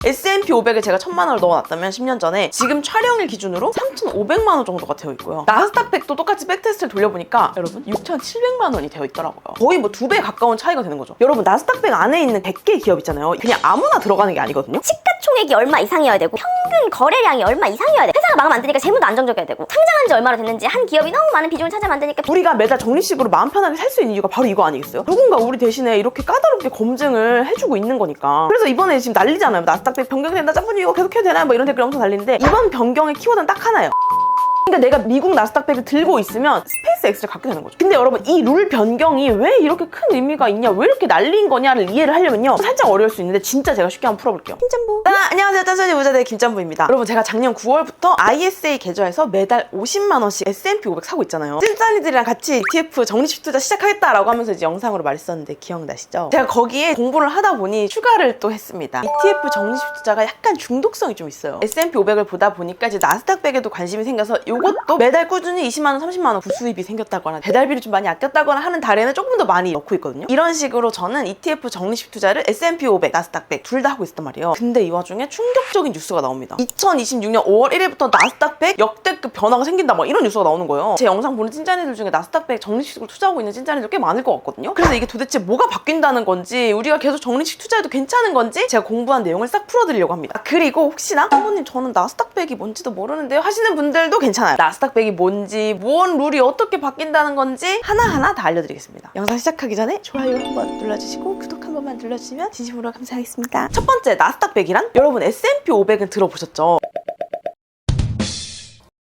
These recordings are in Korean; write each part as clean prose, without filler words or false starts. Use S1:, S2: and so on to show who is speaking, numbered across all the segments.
S1: S&P 500을 제가 1000만 원을 넣어놨다면 10년 전에 지금 촬영일 기준으로 3,500만 원 정도가 되어 있고요. 나스닥 100도 똑같이 백테스트를 돌려보니까 여러분 6,700만 원이 되어 있더라고요. 거의 뭐 2배 가까운 차이가 되는 거죠. 여러분 나스닥 100 안에 있는 100개 기업 있잖아요. 그냥 아무나 들어가는 게 아니거든요.
S2: 시가총액이 얼마 이상이어야 되고 평균 거래량이 얼마 이상이어야 돼. 회사가 마음 안 드니까 재무도 안정적이어야 되고 상장한 지 얼마나 됐는지 한 기업이 너무 많은 비중을 차지하면 안 되니까
S1: 우리가 매달 적립식으로 마음 편하게 살 수 있는 이유가 바로 이거 아니겠어요? 누군가 우리 대신에 이렇게 까다롭게 검증을 해주고 있는 거니까. 그래서 이번에 지금 난리잖아요. 나스닥 100 변경된다, 짬분이 이거 계속 해도 되나요? 뭐 이런 댓글 엄청 달리는데 이번 변경의 키워드는 딱 하나예요. 그러니까 내가 미국 나스닥 100을 들고 있으면 스페이스 X를 갖게 되는 거죠. 근데 여러분 이 룰 변경이 왜 이렇게 큰 의미가 있냐, 왜 이렇게 난리인 거냐를 이해를 하려면요 살짝 어려울 수 있는데 진짜 제가 쉽게 한번 풀어볼게요. 김짬부. 안녕하세요, 짠순이 부자들의 김짬부입니다. 여러분 제가 작년 9월부터 ISA 계좌에서 매달 50만 원씩 S&P 500 사고 있잖아요. 찐짠이들이랑 같이 ETF 적립식 투자 시작하겠다라고 하면서 이제 영상으로 말했었는데 기억나시죠? 제가 거기에 공부를 하다 보니 추가를 또 했습니다. ETF 적립식 투자가 약간 중독성이 좀 있어요. S&P 500을 보다 보니까 이제 나스닥 100에도 관심이 생겨서 이것도 매달 꾸준히 20만 원, 30만 원 부수입이 생겼다거나 배달비를 좀 많이 아꼈다거나 하는 달에는 조금 더 많이 넣고 있거든요. 이런 식으로 저는 ETF 적립식 투자를 S&P 500, 나스닥 100 둘 다 하고 있었단 말이에요. 근데 이 와중에 충격적인 뉴스가 나옵니다. 2026년 5월 1일부터 나스닥 100 역대급 변화가 생긴다 막 이런 뉴스가 나오는 거예요. 제 영상 보는 찐짜리들 중에 나스닥 100 적립식으로 투자하고 있는 찐짜리들 꽤 많을 것 같거든요. 그래서 이게 도대체 뭐가 바뀐다는 건지, 우리가 계속 적립식 투자해도 괜찮은 건지 제가 공부한 내용을 싹 풀어드리려고 합니다. 그리고 혹시나 사모님 저는 나스닥 100이 뭔지도 모르는데요 하시는 분들도 괜찮아요. 나스닥 100이 뭔지, 무언 룰이 어떻게 바뀐다는 건지 하나하나 다 알려드리겠습니다. 영상 시작하기 전에 좋아요 한번 눌러주시고 구독 한 번만 눌러주시면 진심으로 감사하겠습니다. 첫 번째, 나스닥 100이란? 여러분 S&P 500은 들어보셨죠?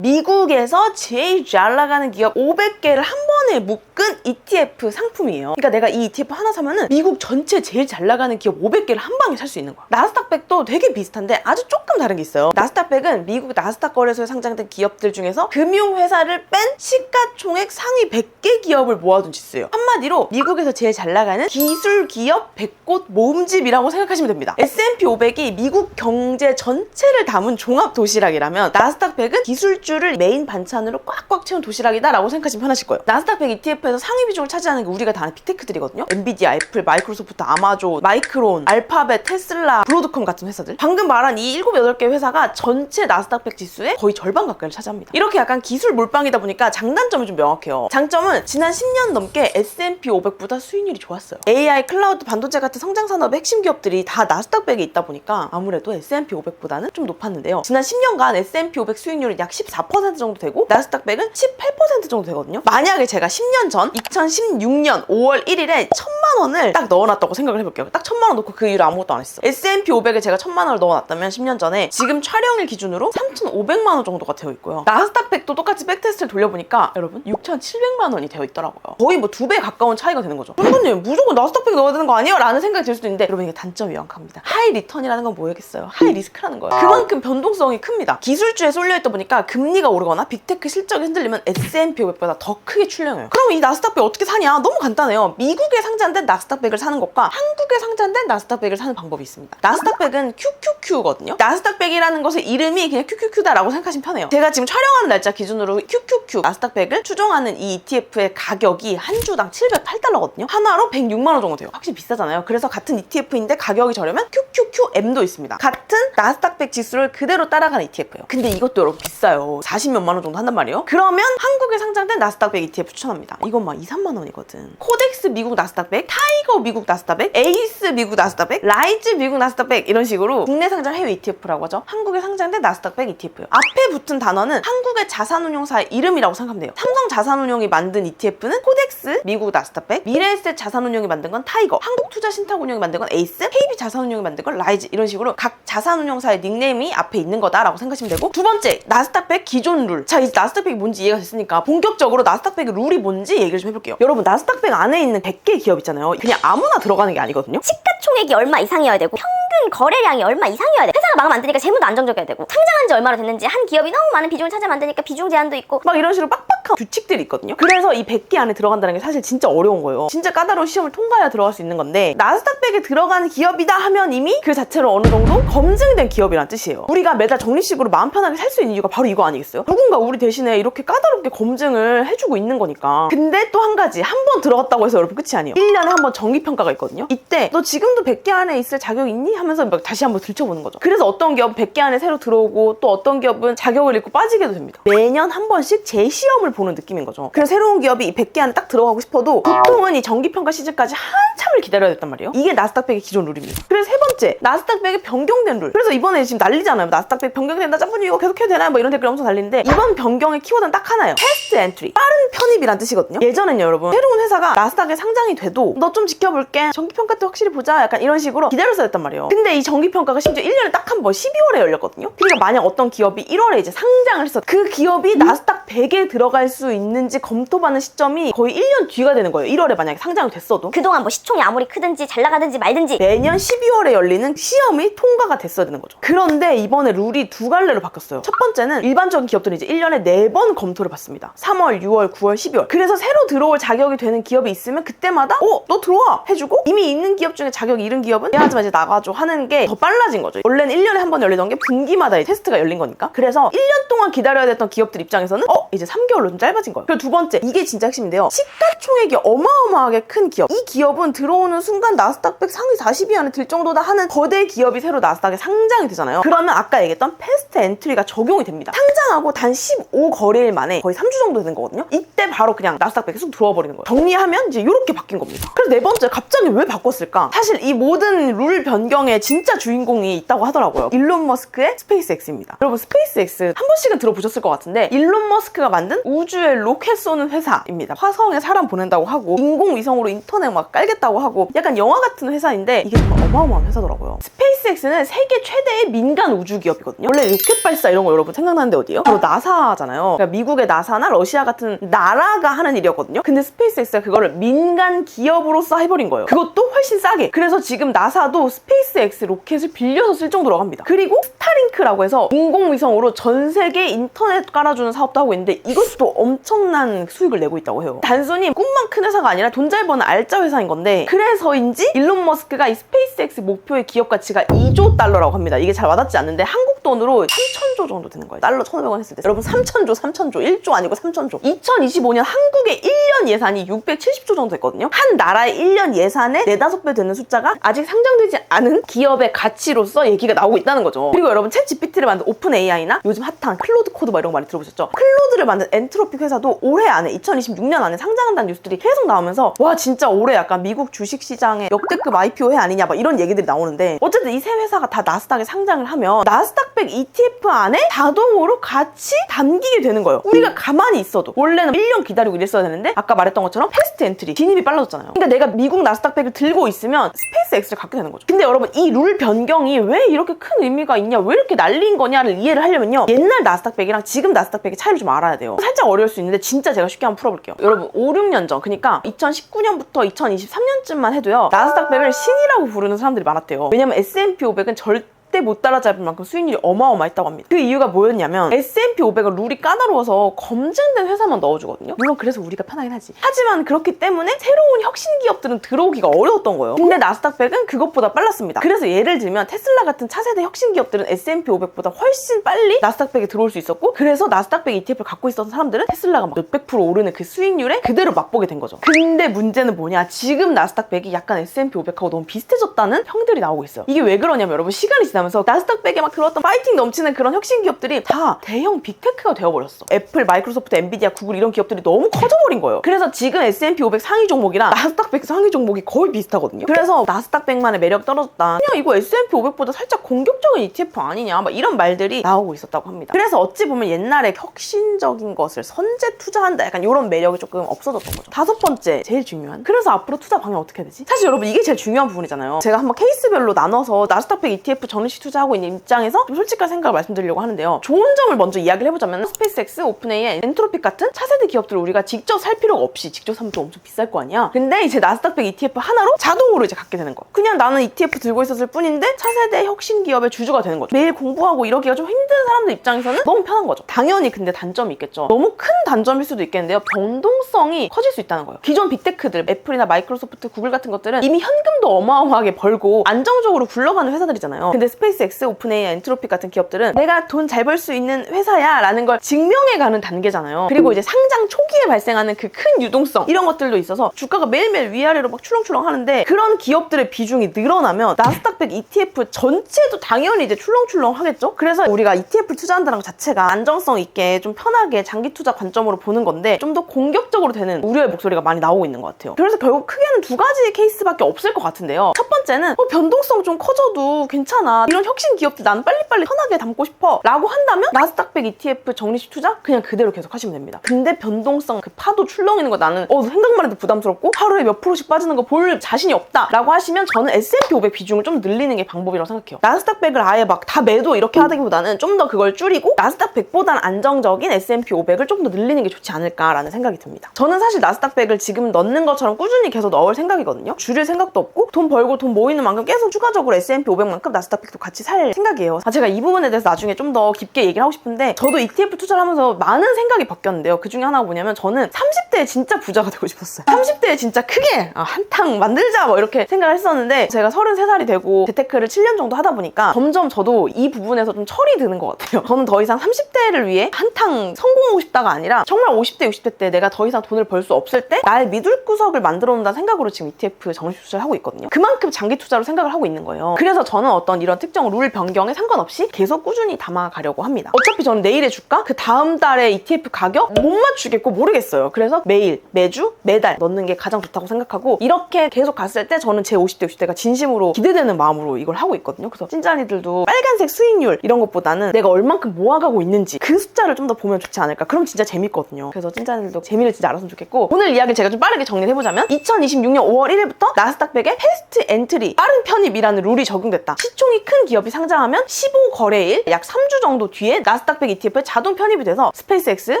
S1: 미국에서 제일 잘 나가는 기업 500개를 한 번에 묶은 ETF 상품이에요. 그러니까 내가 이 ETF 하나 사면은 미국 전체 제일 잘 나가는 기업 500개를 한 방에 살 수 있는 거야. 나스닥 100도 되게 비슷한데 아주 조금 다른 게 있어요. 나스닥 100은 미국 나스닥 거래소에 상장된 기업들 중에서 금융회사를 뺀 시가총액 상위 100개 기업을 모아둔 지수예요. 한마디로 미국에서 제일 잘 나가는 기술 기업 100곳 모음집이라고 생각하시면 됩니다. S&P 500이 미국 경제 전체를 담은 종합 도시락이라면 나스닥 100은 기술주를 메인 반찬으로 꽉꽉 채운 도시락이다라고 생각하시면 편하실 거예요. 나스닥 100 ETF에서 상위 비중을 차지하는 게 우리가 다 아는 빅테크들이거든요. 엔비디아, 애플, 마이크로소프트, 아마존, 마이크론, 알파벳, 테슬라, 브로드컴 같은 회사들. 방금 말한 이 7, 8개 회사가 전체 나스닥 100 지수의 거의 절반 가까이를 차지합니다. 이렇게 약간 기술 몰빵이다 보니까 장단점이 좀 명확해요. 장점은 지난 10년 넘게 S&P 500보다 수익률이 좋았어요. AI, 클라우드, 반도체 같은 성장 산업의 핵심 기업들이 다 나스닥 100에 있다 보니까 아무래도 S&P 500보다는 좀 높았는데요. 지난 10년간 S&P 500 수익률은 약 14% 정도 되고 나스닥 100은 18% 정도 되거든요. 만약에 제가 10년 전 2016년 5월 1일에 1000만 원을 딱 넣어놨다고 생각을 해볼게요. 딱 1000만 원 넣고 그 이후로 아무것도 안 했어. S&P 500에 제가 1000만 원을 넣어놨다면 10년 전에 지금 촬영일 기준으로 3,500만 원 정도가 되어 있고요. 나스닥 100도 똑같이 백테스트를 돌려보니까 여러분 6,700만 원이 되어 있더라고요. 거의 뭐 2배 가까운 차이가 되는 거죠. 선생님 무조건 나스닥 100 넣어야 되는 거 아니에요? 라는 생각이 들 수도 있는데 여러분 이게 단점이 명확합니다. 하이 리턴이라는 건 뭐겠어요? 하이 리스크라는 거예요. 그만큼 변동성이 큽니다. 기술주에 쏠려있다 보니까 금리가 오르거나 빅테크 실적이 흔들리면 S&P 500보다 더 크게 출렁해요. 그럼 이 나스닥 100 어떻게 사냐? 너무 간단해요. 미국에 상장된 나스닥 100을 사는 것과 한국에 상장된 나스닥 100을 사는 방법이 있습니다. 나스닥 100은 QQQ거든요. 나스닥 100이라는 것의 이름이 그냥 QQQ다라고 생각하시면 편해요. 제가 지금 촬영하는 날짜 기준으로 QQQ 나스닥 100을 추종하는 이 ETF의 가격이 한 주당 708달러거든요. 하나로 106만 원 정도 돼요. 확실히 비싸잖아요. 그래서 같은 ETF인데 가격이 저렴한 QQQM도 있습니다. 같은 나스닥 100 지수를 그대로 따라가는 ETF예요. 근데 이것도 여러분 비싸요. 40몇만 원 정도 한단 말이에요. 그러면 한국에 상장된 나스닥 100 ETF 추천합니다. 이건 막 2, 3만 원이거든. 코덱스 미국 나스닥 100, 타이거 미국 나스닥 100, 에이스 미국 나스닥 100, 라이즈 미국 나스닥 100 이런 식으로 국내 상장 해외 ETF라고 하죠. 한국에 상장된 나스닥 100 ETF예요. 앞에 붙은 단어는 한국의 자산운용사의 이름이라고 생각하면 돼요. 삼성 자산운용이 만든 ETF는 코덱스 미국 나스닥 100, 미래에셋 자산운용이 만든 건 타이거, 한국투자신탁운용이 만든 건 에이스, KB 자산운용이 만든 건 라이즈 이런 식으로 각 자산운용사의 닉네임이 앞에 있는 거다라고 생각하시면 되고, 두 번째 나스닥 100 기존 룰. 자, 이제 나스닥 100이 뭔지 이해가 됐으니까 본격적으로 나스닥 100의 룰이 뭔지 얘기를 좀 해볼게요. 여러분 나스닥 100 안에 있는 100개 기업 있잖아요. 그냥 아무나 들어가는 게 아니거든요.
S2: 시가총액이 얼마 이상이어야 되고 평균 거래량이 얼마 이상이어야 돼. 회사가 마음 안 드니까 재무도 안정적이어야 되고 상장한 지 얼마나 됐는지 한 기업이 너무 많은 비중을 차지하면 안 되니까 비중 제한도 있고
S1: 막 이런 식으로 빡빡한 딱딱한 규칙들이 있거든요. 그래서 이 100개 안에 들어간다는 게 사실 진짜 어려운 거예요. 진짜 까다로운 시험을 통과해야 들어갈 수 있는 건데 나스닥 100에 들어가는 기업이다 하면 이미 그 자체로 어느 정도 검증된 기업이란 뜻이에요. 우리가 매달 적립식으로 마음 편하게 살 수 있는 이유가 바로 이거 아니겠어요? 누군가 우리 대신에 이렇게 까다롭게 검증을 해주고 있는 거니까. 근데 또 한 가지, 한 번 들어갔다고 해서 여러분 끝이 아니에요. 1년에 한 번 정기평가가 있거든요. 이때 너 지금도 100개 안에 있을 자격 있니? 하면서 막 다시 한번 들춰보는 거죠. 그래서 어떤 기업은 100개 안에 새로 들어오고 또 어떤 기업은 자격을 잃고 빠지게도 됩니다. 매년 한 번씩 재시험을 보는 느낌인 거죠. 그래서 새로운 기업이 이 100개 안에 딱 들어가고 싶어도 보통은 이 정기평가 시즌까지 한참을 기다려야 됐단 말이에요. 이게 나스닥 100의 기존 룰입니다. 그래서 세 번째, 나스닥 100의 변경된 룰. 그래서 이번에 지금 난리잖아요. 나스닥 100 변경된다, 짬뽕이 이거 계속 해도 되나요? 뭐 이런 댓글 엄청 달리는데 이번 변경의 키워드는 딱 하나예요. 패스트 엔트리, 빠른 편입이란 뜻이거든요. 예전엔요 여러분, 새로운 회사가 나스닥에 상장이 돼도 너 좀 지켜볼게, 정기평가 때 확실히 보자, 약간 이런 식으로 기다렸어야 했단 말이에요. 근데 이 정기평가가 심지어 1년에 딱 한 번 12월에 열렸거든요. 그러니까 만약 어떤 기업이 1월에 이제 상장을 했어, 그 기업이 나스닥 100에 들어갈 수 있는지 검토받는 시점이 거의 1년 뒤가 되는 거예요. 1월에 만약에 상장이 됐어도.
S2: 그동안 뭐 시총이 아무리 크든지 잘 나가든지 말든지
S1: 매년 12월에 열리는 시험이 통과가 됐어야 되는 거죠. 그런데 이번에 룰이 두 갈래로 바뀌었어요. 첫 번째는 일반적인 기업들은 이제 1년에 4번 검토를 받습니다. 3월, 6월, 9월, 12월. 그래서 새로 들어올 자격이 되는 기업이 있으면 그때마다 너 들어와 해주고, 이미 있는 기업 중에 자격이 잃은 기업은 야, 하지마 이제 나가줘 하는 게 더 빨라진 거죠. 원래는 1년에 한 번 열리던 게 분기마다 테스트가 열린 거니까. 그래서 1년 동안 기다려야 됐던 기업들 입장에서는 이제 3개월로 좀 짧아진 거예요. 그리고 두 번째, 이게 진짜 핵심인데요. 시가총액이 어마어마하게 큰 기업. 이 기업은 들어오는 순간 나스닥 100 상위 40위 안에 들 정도다 하는 거대 기업이 새로 나스닥에 상장이 되잖아요. 그러면 아까 얘기했던 패스트 엔트리가 적용이 됩니다. 상장하고 단 15거래일 만에 거의 3주 정도 되는 거거든요. 이때 바로 그냥 나스닥 100에 쑥 들어와 버리는 거예요. 정리하면 이제 이렇게 바뀐 겁니다. 그래서 네 번째, 갑자기 왜 바꿨을까? 사실 이 모든 룰 변경에 진짜 주인공이 있다고 하더라고요. 일론 머스크의 스페이스X입니다. 여러분, 스페이스X 한 번씩은 들어보셨을 것 같은데 일론 머스크가 만든 우주에 로켓 쏘는 회사입니다. 화성에 사람 보낸다고 하고 인공위성으로 인터넷 막 깔겠다고 하고 약간 영화 같은 회사인데 이게 정말 어마어마한 회사더라고요. 스페이스X는 세계 최대의 민간 우주 기업이거든요. 원래 로켓 발사 이런 거 여러분 생각나는데 어디예요? 바로 나사잖아요. 그러니까 미국의 나사나 러시아 같은 나라가 하는 일이었거든요. 근데 스페이스X가 그거를 민간 기업으로서 해버린 거예요. 그것도 훨씬 싸게. 그래서 지금 나사도 스페이스X 로켓을 빌려서 쓸 정도로 합니다. 그리고 스타링크라고 해서 인공위성으로 전 세계 인터넷 깔아주는 사업도 하고 있는데 이것도 엄청난 수익을 내고 있다고 해요. 단순히 꿈만 큰 회사가 아니라 돈 잘 버는 알짜 회사인 건데, 그래서인지 일론 머스크가 이 스페이스X 목표의 기업 가치가 2조 달러라고 합니다. 이게 잘 와닿지 않는데 한국 돈으로 3,000조 정도 되는 거예요. 달러 1,500원 했을 때. 여러분, 3,000조 1조 아니고 3,000조. 2025년 한국의 1년 예산이 670조 정도 됐거든요. 한 나라의 1년 예산의 4-5배 되는 숫자가 아직 상장되지 않은 기업의 가치로서 얘기가 나오고 있다는 거죠. 그리고 여러분, 챗 GPT를 만든 오픈 AI나 요즘 핫한 클로드 코드 막 이런 거 많이 들어보셨죠? 클로드를 만든 엔트로픽 회사도 올해 안에 2026년 안에 상장한다는 뉴스들이 계속 나오면서 와, 진짜 올해 약간 미국 주식시장의 역대급 IPO 해 아니냐 막 이런 얘기들이 나오는데, 어쨌든 이 세 회사가 다 나스닥에 상장을 하면 나스닥 100 ETF 안에 자동으로 같이 담기게 되는 거예요. 우리가 가만히 있어도 원래는 1년 기다리고 이랬어야 되는데 아까 말했던 것처럼 패스트 엔트리, 진입이 빨라졌잖아요. 그러니까 내가 미국 나스닥 100을 들고 있으면 스페이스X를 갖게 되는 거죠. 근데 여러분, 이 룰 변경이 왜 이렇게 큰 의미가 있냐, 왜 이렇게 난리인 거냐를 이해를 하려면요, 옛날 나스닥 100이랑 지금 나스닥 100의 차이를 좀 알아야 돼요. 살짝 어려울 수 있는데 진짜 제가 쉽게 한번 풀어볼게요. 여러분, 5-6년 전, 그러니까 2019년부터 2023년쯤만 해도요, 나스닥 100을 신이라고 부르는 사람들이 많았대요. 왜냐면 S&P 500은 절대 못 따라잡을 만큼 수익률이 어마어마했다고 합니다. 그 이유가 뭐였냐면 S&P 500은 룰이 까다로워서 검증된 회사만 넣어주거든요. 물론 그래서 우리가 편하긴 하지. 하지만 그렇기 때문에 새로운 혁신 기업들은 들어오기가 어려웠던 거예요. 근데 나스닥 100은 그것보다 빨랐습니다. 그래서 예를 들면 테슬라 같은 차세대 혁신 기업들은 S&P 500보다 훨씬 빨리 나스닥 100에 들어올 수 있었고, 그래서 나스닥 100 ETF를 갖고 있었던 사람들은 테슬라가 막 몇백 프로 오르는 그 수익률에 그대로 맛보게 된 거죠. 근데 문제는 뭐냐, 지금 나스닥 100이 약간 S&P 500하고 너무 비슷해졌다는 평들이 나오고 있어요. 이게 왜 그러냐면 여러분, 시간이 지나면서 나스닥 100에 막 들어왔던 파이팅 넘치는 그런 혁신 기업들이 다 대형 빅테크가 되어버렸어. 애플, 마이크로소프트, 엔비디아, 구글 이런 기업들이 너무 커져버린 거예요. 그래서 지금 S&P 500 상위 종목이랑 나스닥 100 상위 종목이 거의 비슷하거든요. 그래서 나스닥 100만의 매력 떨어졌다, 그냥 이거 S&P 500보다 살짝 공격적인 ETF 아니냐, 막 이런 말들이 나오고 있었다고 합니다. 그래서 어찌 보면 옛날에 혁신적인 것을 선제 투자한다, 약간 이런 매력이 조금 없어졌던 거죠. 다섯 번째, 제일 중요한, 그래서 앞으로 투자 방향 어떻게 해야 되지? 사실 여러분, 이게 제일 중요한 부분이잖아요. 제가 한번 케이스별로 나눠서 나스닥 100 ETF 전시 정리식 투자하고 있는 입장에서 좀 솔직한 생각을 말씀드리려고 하는데요. 좋은 점을 먼저 이야기를 해보자면 스페이스X, 오픈AI, 엔트로픽 같은 차세대 기업들을 우리가 직접 살 필요가 없이 직접 사면 또 엄청 비쌀 거 아니야. 근데 이제 나스닥백 ETF 하나로 자동으로 이제 갖게 되는 거야. 그냥 나는 ETF 들고 있었을 뿐인데 차세대 혁신 기업의 주주가 되는 거죠. 매일 공부하고 이러기가 좀 힘든 사람들 입장에서는 너무 편한 거죠. 당연히 근데 단점이 있겠죠. 너무 큰 단점일 수도 있겠는데요. 변동성이 커질 수 있다는 거예요. 기존 빅테크들, 애플이나 마이크로소프트, 구글 같은 것들은 이미 현금도 어마어마하게 벌고 안정적으로 굴러가는 회사들이잖아요. 근데 스페이스X, 오픈AI, 엔트로픽 같은 기업들은 내가 돈 잘 벌 수 있는 회사야 라는 걸 증명해가는 단계잖아요. 그리고 이제 상장 초기에 발생하는 그 큰 유동성 이런 것들도 있어서 주가가 매일매일 위아래로 막 출렁출렁 하는데 그런 기업들의 비중이 늘어나면 나스닥백 ETF 전체도 당연히 이제 출렁출렁 하겠죠. 그래서 우리가 ETF 투자한다는 것 자체가 안정성 있게 좀 편하게 장기 투자 관점으로 보는 건데 좀 더 공격적으로 되는 우려의 목소리가 많이 나오고 있는 것 같아요. 그래서 결국 크게는 두 가지 케이스밖에 없을 것 같은데요. 첫 번째는 변동성 좀 커져도 괜찮아, 이런 혁신 기업들 난 빨리빨리 편하게 담고 싶어 라고 한다면 나스닥백 ETF 정리식 투자 그냥 그대로 계속 하시면 됩니다. 근데 변동성 그 파도 출렁이는 거 나는 생각만 해도 부담스럽고 하루에 몇 프로씩 빠지는 거 볼 자신이 없다 라고 하시면 저는 S&P 500 비중을 좀 늘리는 게 방법이라고 생각해요. 나스닥백을 아예 막 다 매도 이렇게 하기보다는 좀 더 그걸 줄이고 나스닥백보다는 안정적인 S&P 500을 좀 더 늘리는 게 좋지 않을까라는 생각이 듭니다. 저는 사실 나스닥백을 지금 넣는 것처럼 꾸준히 계속 넣을 생각이거든요. 줄일 생각도 없고 돈 벌고 돈 모이는 만큼 계속 추가적으로 S&P 500만큼 나스닥백도 같이 살 생각이에요. 제가 이 부분에 대해서 나중에 좀 더 깊게 얘기를 하고 싶은데 저도 ETF 투자를 하면서 많은 생각이 바뀌었는데요. 그 중에 하나가 뭐냐면 저는 30대에 진짜 부자가 되고 싶었어요. 30대에 진짜 크게 한탕 만들자 뭐 이렇게 생각을 했었는데 제가 33살이 되고 재테크를 7년 정도 하다 보니까 점점 저도 이 부분에서 좀 철이 드는 것 같아요. 저는 더 이상 30대를 위해 한탕 성공하고 싶다가 아니라 정말 50대, 60대 때 내가 더 이상 돈을 벌 수 없을 때 날 믿을 구석을 만들어 놓는다는 생각으로 지금 ETF 정식 투자를 하고 있거든요. 그만큼 장기 투자로 생각을 하고 있는 거예요. 그래서 저는 어떤 이런 특정 룰 변경에 상관없이 계속 꾸준히 담아가려고 합니다. 어차피 저는 내일의 주가, 그 다음 달에 ETF 가격 못 맞추겠고 모르겠어요. 그래서 매일, 매주, 매달 넣는 게 가장 좋다고 생각하고 이렇게 계속 갔을 때 저는 제 50대, 60대가 진심으로 기대되는 마음으로 이걸 하고 있거든요. 그래서 찐짠이들도 빨간색 수익률 이런 것보다는 내가 얼만큼 모아가고 있는지 그 숫자를 좀 더 보면 좋지 않을까. 그럼 진짜 재밌거든요. 그래서 찐짠이들도 재미를 진짜 알았으면 좋겠고 오늘 이야기를 제가 좀 빠르게 정리를 해보자면 2026년 5월 1일부터 나스닥백에 패스트 엔트리, 빠른 편입이라는 룰이 적용됐다. 시총이 큰 기업이 상장하면 15거래일, 약 3주 정도 뒤에 나스닥백 ETF에 자동 편입이 돼서 스페이스X,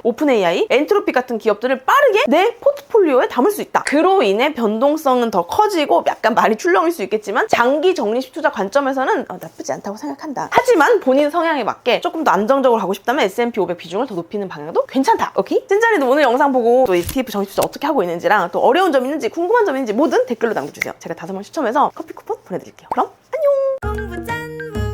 S1: 오픈AI, 엔트로픽 같은 기업들을 빠르게 내 포트폴리오에 담을 수 있다. 그로 인해 변동성은 더 커지고 약간 많이 출렁일 수 있겠지만 장기 적립식 투자 관점에서는 나쁘지 않다고 생각한다. 하지만 본인 성향에 맞게 조금 더 안정적으로 가고 싶다면 S&P 500 비중을 더 높이는 방향도 괜찮다. 오케이? 찐짜리도 오늘 영상 보고 또 ETF 정식 투자 어떻게 하고 있는지랑 또 어려운 점 있는지 궁금한 점 있는지 뭐든 댓글로 남겨주세요. 제가 5명 추첨해서 커피 쿠폰 보내드릴게요. 그럼 안녕!